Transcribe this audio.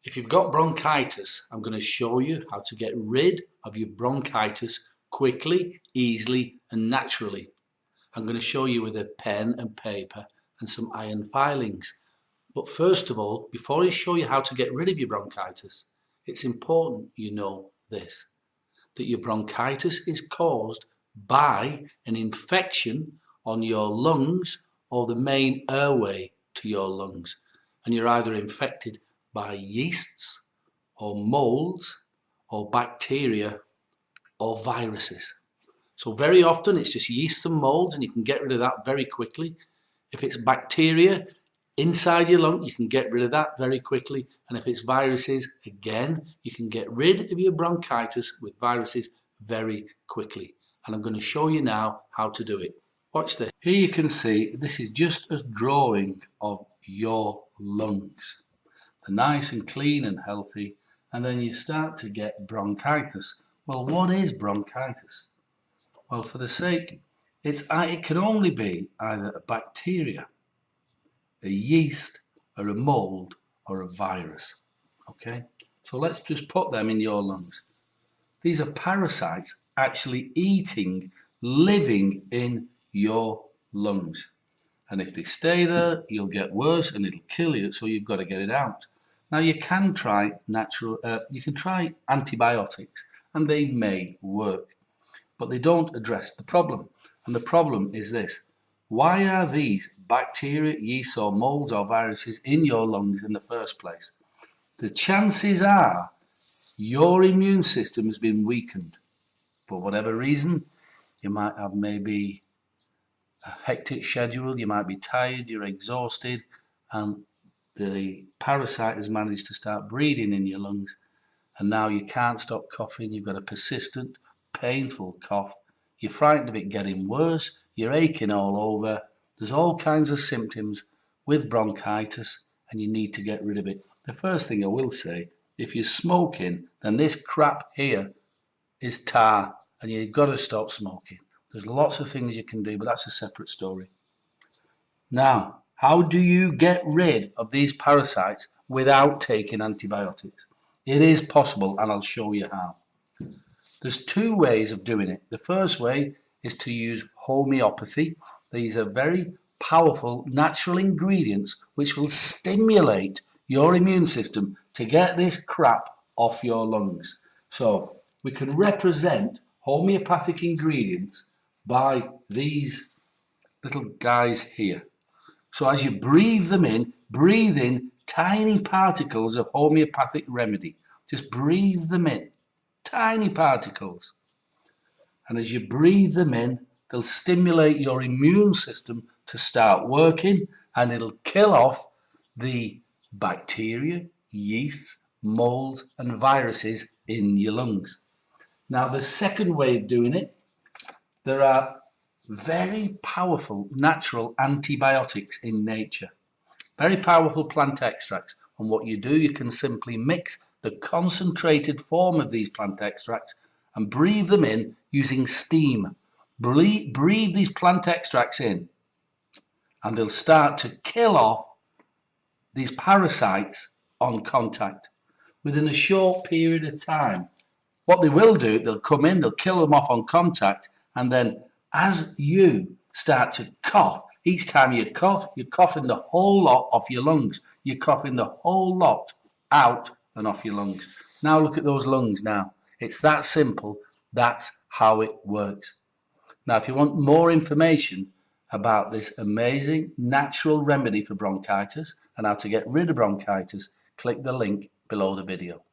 If you've got bronchitis, I'm going to show you how to get rid of your bronchitis quickly, easily and naturally. I'm going to show you with a pen and paper and some iron filings. But first of all, before I show you how to get rid of your bronchitis, it's important you know this, that your bronchitis is caused by an infection on your lungs or the main airway to your lungs. And you're either infected by yeasts or molds or bacteria or viruses. So very often it's just yeasts and molds, and you can get rid of that very quickly. If it's bacteria inside your lung, you can get rid of that very quickly. And if it's viruses, again, you can get rid of your bronchitis with viruses very quickly. And I'm going to show you now how to do it. Watch this. Here you can see this is just a drawing of your lungs. They're nice and clean and healthy, and then you start to get bronchitis. Well, what is bronchitis? Well, for the sake, it can only be either a bacteria, a yeast, or a mold, or a virus. Okay, so let's just put them in your lungs. These are parasites actually eating, living in your lungs. And if they stay there, you'll get worse and it'll kill you, so you've got to get it out. Now you can try antibiotics, and they may work, but they don't address the problem. And the problem is this: why are these bacteria, yeasts or molds or viruses in your lungs in the first place? The chances are your immune system has been weakened for whatever reason. You might have maybe a hectic schedule, you might be tired, you're exhausted, and the parasite has managed to start breeding in your lungs, and now you can't stop coughing. You've got a persistent, painful cough. You're frightened of it getting worse. You're aching all over. There's all kinds of symptoms with bronchitis, and you need to get rid of it. The first thing I will say, if you're smoking, then this crap here is tar, and you've got to stop smoking. There's lots of things you can do, but that's a separate story. Now, how do you get rid of these parasites without taking antibiotics? It is possible, and I'll show you how. There's two ways of doing it. The first way is to use homeopathy. These are very powerful natural ingredients which will stimulate your immune system to get this crap off your lungs. So we can represent homeopathic ingredients by these little guys here. So as you breathe them in, breathe in tiny particles of homeopathic remedy. Just breathe them in, tiny particles. And as you breathe them in, they'll stimulate your immune system to start working, and it'll kill off the bacteria, yeasts, molds and viruses in your lungs. Now the second way of doing it, there are very powerful natural antibiotics in nature. Very powerful plant extracts. And what you do, you can simply mix the concentrated form of these plant extracts and breathe them in using steam. Breathe these plant extracts in, and they'll start to kill off these parasites on contact within a short period of time. What they will do, they'll come in, they'll kill them off on contact, and then as you start to cough, each time you cough, you're coughing the whole lot off your lungs. You're coughing the whole lot out and off your lungs. Now look at those lungs now. It's that simple. That's how it works. Now, if you want more information about this amazing natural remedy for bronchitis and how to get rid of bronchitis, click the link below the video.